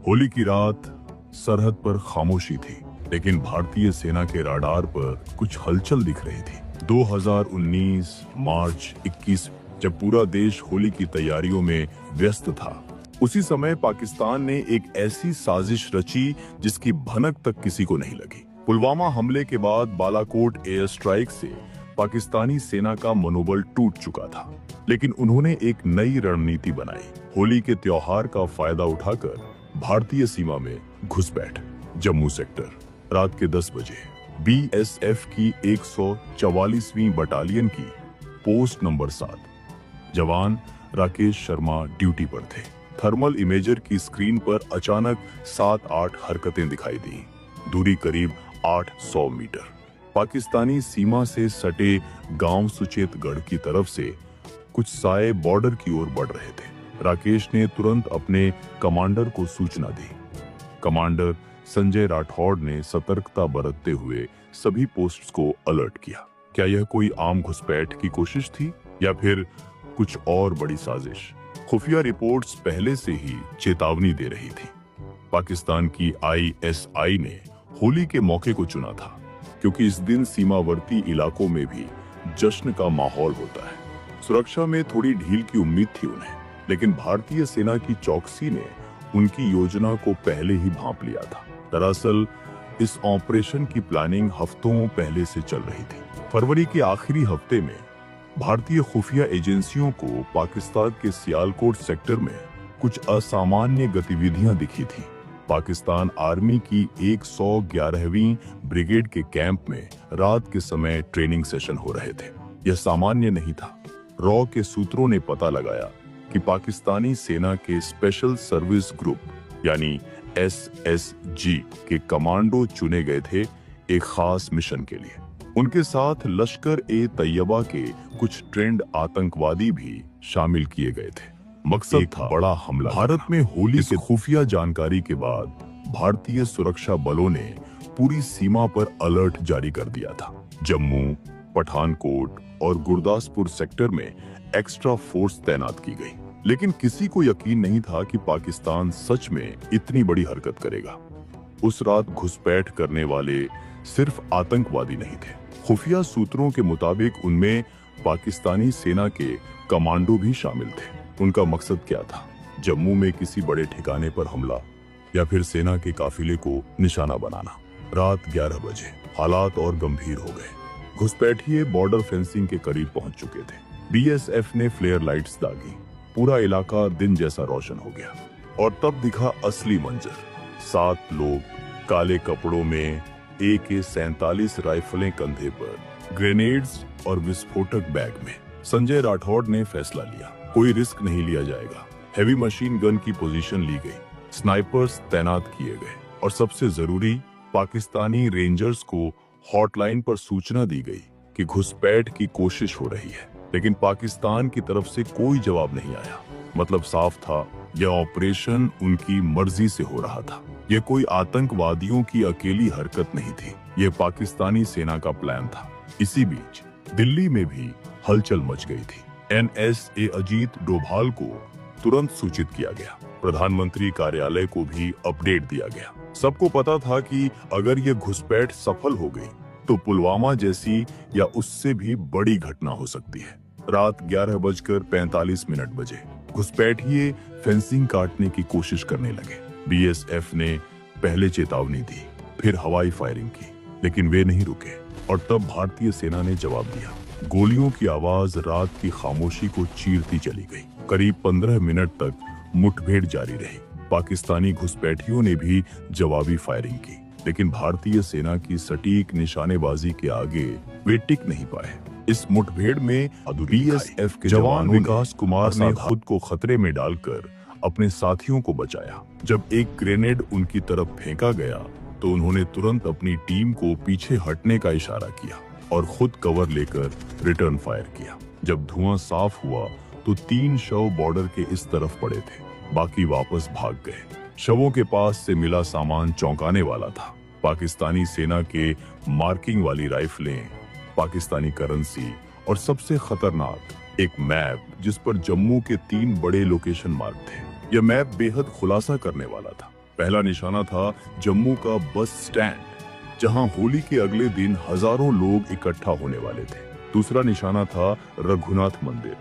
होली की रात सरहद पर खामोशी थी, लेकिन भारतीय सेना के राडार पर कुछ हलचल दिख रही थी। 2019 मार्च 21, जब पूरा देश होली की तैयारियों में व्यस्त था, उसी समय पाकिस्तान ने एक ऐसी साजिश रची जिसकी भनक तक किसी को नहीं लगी। पुलवामा हमले के बाद बालाकोट एयर स्ट्राइक से पाकिस्तानी सेना का मनोबल टूट चुका था, लेकिन उन्होंने एक नई रणनीति बनाई। होली के त्योहार का फायदा उठाकर भारतीय सीमा में घुसपैठ। जम्मू सेक्टर, रात के 10 बजे बीएसएफ की 144वीं बटालियन की पोस्ट नंबर 7 जवान राकेश शर्मा ड्यूटी पर थे। थर्मल इमेजर की स्क्रीन पर अचानक 7-8 हरकतें दिखाई दी। दूरी करीब 800 मीटर। पाकिस्तानी सीमा से सटे गांव सुचेतगढ़ की तरफ से कुछ साए बॉर्डर की ओर बढ़ रहे थे। राकेश ने तुरंत अपने कमांडर को सूचना दी। कमांडर संजय राठौड़ ने सतर्कता बरतते हुए सभी पोस्ट्स को अलर्ट किया। क्या यह कोई आम घुसपैठ की कोशिश थी या फिर कुछ और बड़ी साजिश? खुफिया रिपोर्ट्स पहले से ही चेतावनी दे रही थी। पाकिस्तान की आईएसआई ने होली के मौके को चुना था क्योंकि इस दिन सीमावर्ती इलाकों में भी जश्न का माहौल होता है। सुरक्षा में थोड़ी ढील की उम्मीद थी उन्हें, लेकिन भारतीय सेना की चौकसी ने उनकी योजना को पहले ही भांप लिया था। दरअसल इस ऑपरेशन की प्लानिंग हफ्तों पहले से चल रही थी। फरवरी के आखिरी हफ्ते में भारतीय खुफिया एजेंसियों को पाकिस्तान के सियालकोट सेक्टर में कुछ असामान्य गतिविधियां दिखी थी। पाकिस्तान आर्मी की 111वीं ब्रिगेड के कैंप में रात के समय ट्रेनिंग सेशन हो रहे थे। यह सामान्य नहीं था। रॉ के सूत्रों ने पता लगाया कि पाकिस्तानी सेना के स्पेशल सर्विस ग्रुप यानी एसएसजी के कमांडो चुने गए थे एक खास मिशन के लिए। उनके साथ लश्कर ए तैयबा के कुछ ट्रेंड आतंकवादी भी शामिल किए गए थे। मकसद था बड़ा हमला। भारत में होली के खुफिया जानकारी के बाद भारतीय सुरक्षा बलों ने पूरी सीमा पर अलर्ट जारी कर दिया था। जम्मू, पठानकोट और गुरदासपुर सेक्टर में एक्स्ट्रा फोर्स तैनात की गई, लेकिन किसी को यकीन नहीं था कि पाकिस्तान सच में इतनी बड़ी हरकत करेगा। उस रात घुसपैठ करने वाले सिर्फ आतंकवादी नहीं थे। खुफिया सूत्रों के मुताबिक उनमें पाकिस्तानी सेना के कमांडो भी शामिल थे। उनका मकसद क्या था? जम्मू में किसी बड़े ठिकाने पर हमला या फिर सेना के काफिले को निशाना बनाना। रात 11 बजे हालात और गंभीर हो गए। घुसपैठिए बॉर्डर फेंसिंग के करीब पहुंच चुके थे। बीएसएफ ने फ्लेयर लाइट्स दागी। पूरा इलाका दिन जैसा रोशन हो गया। और तब दिखा असली मंजर। 7 लोग काले कपड़ों में, AK-47 राइफलें कंधे पर, ग्रेनेड्स और विस्फोटक बैग में। संजय राठौड़ ने फैसला लिया, कोई रिस्क नहीं लिया जाएगा। हैवी मशीन गन की पोजीशन ली गई, स्नाइपर्स तैनात किए गए और सबसे जरूरी, पाकिस्तानी रेंजर्स को हॉटलाइन पर सूचना दी गई कि घुसपैठ की कोशिश हो रही है। लेकिन पाकिस्तान की तरफ से कोई जवाब नहीं आया। मतलब साफ था, यह ऑपरेशन उनकी मर्जी से हो रहा था। यह कोई आतंकवादियों की अकेली हरकत नहीं थी, यह पाकिस्तानी सेना का प्लान था। इसी बीच दिल्ली में भी हलचल मच गई थी। NSA अजीत डोभाल को तुरंत सूचित किया गया। प्रधानमंत्री कार्यालय को भी अपडेट दिया गया। सबको पता था कि अगर यह घुसपैठ सफल हो गई तो पुलवामा जैसी या उससे भी बड़ी घटना हो सकती है। रात 11:45 बजे घुसपैठिए फेंसिंग काटने की कोशिश करने लगे। बीएसएफ ने पहले चेतावनी दी, फिर हवाई फायरिंग की, लेकिन वे नहीं रुके। और तब भारतीय सेना ने जवाब दिया। गोलियों की आवाज रात की खामोशी को चीरती चली गई। करीब 15 मिनट तक मुठभेड़ जारी रही। पाकिस्तानी घुसपैठियों ने भी जवाबी फायरिंग की, लेकिन भारतीय सेना की सटीक निशानेबाजी के आगे वे टिक नहीं पाए। इस मुठभेड़ में बीएसएफ के जवान विकास कुमार ने खुद को खतरे में डालकर अपने साथियों को बचाया। जब एक ग्रेनेड उनकी तरफ फेंका गया तो उन्होंने तुरंत अपनी टीम को पीछे हटने का इशारा किया और खुद कवर लेकर रिटर्न फायर किया। जब धुआं साफ हुआ तो 3 शव बॉर्डर के इस तरफ पड़े थे, बाकी वापस भाग गए। शवों के पास से मिला सामान चौंकाने वाला था। पाकिस्तानी सेना के मार्किंग वाली राइफलें, पाकिस्तानी करेंसी और सबसे खतरनाक एक मैप जिस पर जम्मू के 3 बड़े लोकेशन मार्क थे। यह मैप बेहद खुलासा करने वाला था। पहला निशाना था जम्मू का बस स्टैंड, जहां होली के अगले दिन हजारों लोग इकट्ठा होने वाले थे। दूसरा निशाना था रघुनाथ मंदिर,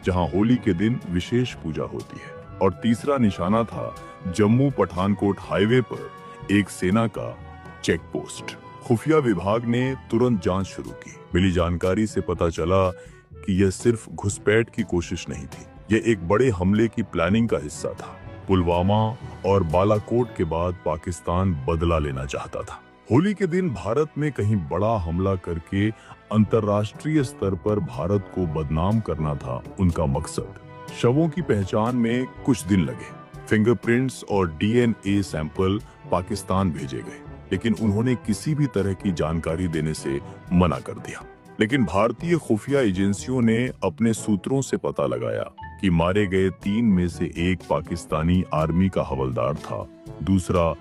जहां होली के दिन विशेष पूजा होती है। और तीसरा निशाना था जम्मू पठानकोट हाईवे पर एक सेना का चेक पोस्ट। खुफिया विभाग ने तुरंत जांच शुरू की। मिली जानकारी से पता चला कि यह सिर्फ घुसपैठ की कोशिश नहीं थी, यह एक बड़े हमले की प्लानिंग का हिस्सा था। पुलवामा और बालाकोट के बाद पाकिस्तान बदला लेना चाहता था। होली के दिन भारत में कहीं बड़ा हमला करके अंतर्राष्ट्रीय स्तर पर भारत को बदनाम करना था उनका मकसद। शवों की पहचान में कुछ दिन लगे। फिंगरप्रिंट्स और DNA सैंपल पाकिस्तान भेजे गए, लेकिन उन्होंने किसी भी तरह की जानकारी देने से मना कर दिया। लेकिन भारतीय खुफिया एजेंसियों ने अपने सूत्रों से पता लगाया कि मारे गए 3 में से एक पाकिस्तानी आर्मी का हवलदार था, दूसरा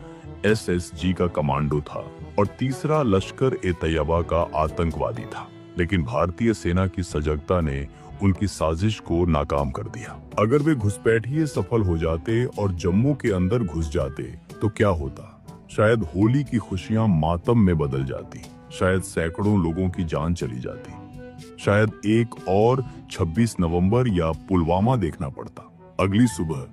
SSG का कमांडो था और तीसरा लश्कर-ए-तैयबा का आतंकवादी था। लेकिन भारतीय सेना की सजगता ने उनकी साजिश को नाकाम कर दिया। अगर वे घुसपैठिए सफल हो जाते और जम्मू के अंदर घुस जाते तो क्या होता? शायद होली की खुशियां मातम में बदल जाती, शायद सैकड़ों लोगों की जान चली जाती, शायद एक और 26 नवंबर या पुलवामा देखना पड़ता। अगली सुबह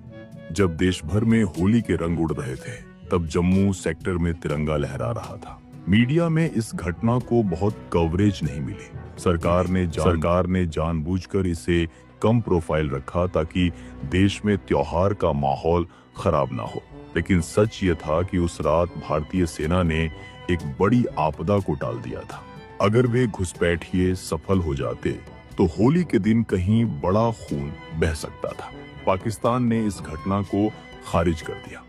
जब देश भर में होली के रंग उड़ रहे थे, तब जम्मू सेक्टर में तिरंगा लहरा रहा था। मीडिया में इस घटना को बहुत कवरेज नहीं मिली। सरकार ने जानबूझकर इसे कम प्रोफाइल रखा ताकि देश में त्योहार का माहौल खराब ना हो। लेकिन सच ये था कि उस रात भारतीय सेना ने एक बड़ी आपदा को टाल दिया था। अगर वे घुसपैठिए सफल हो जाते तो होली के दिन कहीं बड़ा खून बह सकता था। पाकिस्तान ने इस घटना को खारिज कर दिया।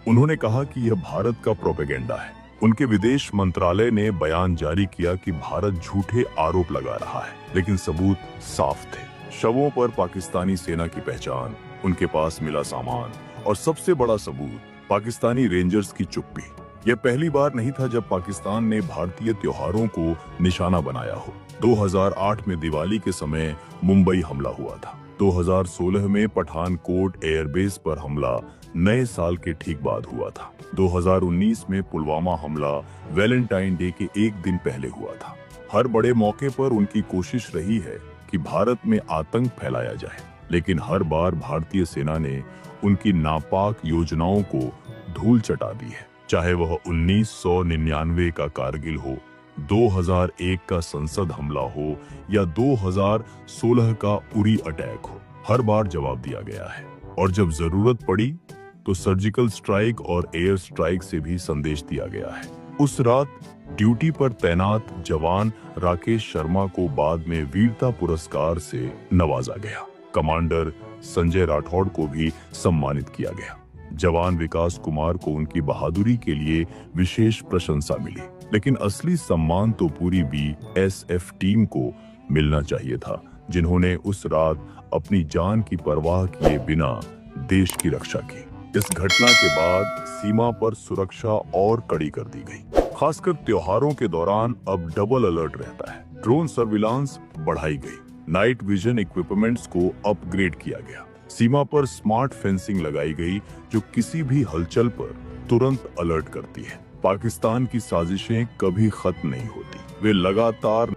उन्होंने कहा कि यह भारत का प्रोपेगेंडा है। उनके विदेश मंत्रालय ने बयान जारी किया कि भारत झूठे आरोप लगा रहा है, लेकिन सबूत साफ थे। शवों पर पाकिस्तानी सेना की पहचान, उनके पास मिला सामान और सबसे बड़ा सबूत पाकिस्तानी रेंजर्स की चुप्पी। यह पहली बार नहीं था जब पाकिस्तान ने भारतीय त्योहारों को निशाना बनाया हो। 2008 में दिवाली के समय मुंबई हमला हुआ था। 2016 में पठानकोट एयरबेस पर हमला नए साल के ठीक बाद हुआ था। 2019 में पुलवामा हमला वैलेंटाइन डे के एक दिन पहले हुआ था। हर बड़े मौके पर उनकी कोशिश रही है कि भारत में आतंक फैलाया जाए, लेकिन हर बार भारतीय सेना ने उनकी नापाक योजनाओं को धूल चटा दी है। चाहे वह 1999 का कारगिल हो, 2001 का संसद हमला हो या 2016 का उरी अटैक हो, हर बार जवाब दिया गया है। और जब जरूरत पड़ी तो सर्जिकल स्ट्राइक और एयर स्ट्राइक से भी संदेश दिया गया है। उस रात ड्यूटी पर तैनात जवान राकेश शर्मा को बाद में वीरता पुरस्कार से नवाजा गया। कमांडर संजय राठौड़ को भी सम्मानित किया गया। जवान विकास कुमार को उनकी बहादुरी के लिए विशेष प्रशंसा मिली। लेकिन असली सम्मान तो पूरी BSF टीम को मिलना चाहिए था, जिन्होंने उस रात अपनी जान की परवाह किए बिना देश की रक्षा की। इस घटना के बाद सीमा पर सुरक्षा और कड़ी कर दी गई। खासकर त्योहारों के दौरान अब डबल अलर्ट रहता है। ड्रोन सर्विलांस बढ़ाई गई, नाइट विजन इक्विपमेंट्स को अपग्रेड किया गया, सीमा पर स्मार्ट फेंसिंग लगाई गई जो किसी भी हलचल पर तुरंत अलर्ट करती है। पाकिस्तान की साजिशें कभी खत्म नहीं होती, वे लगातार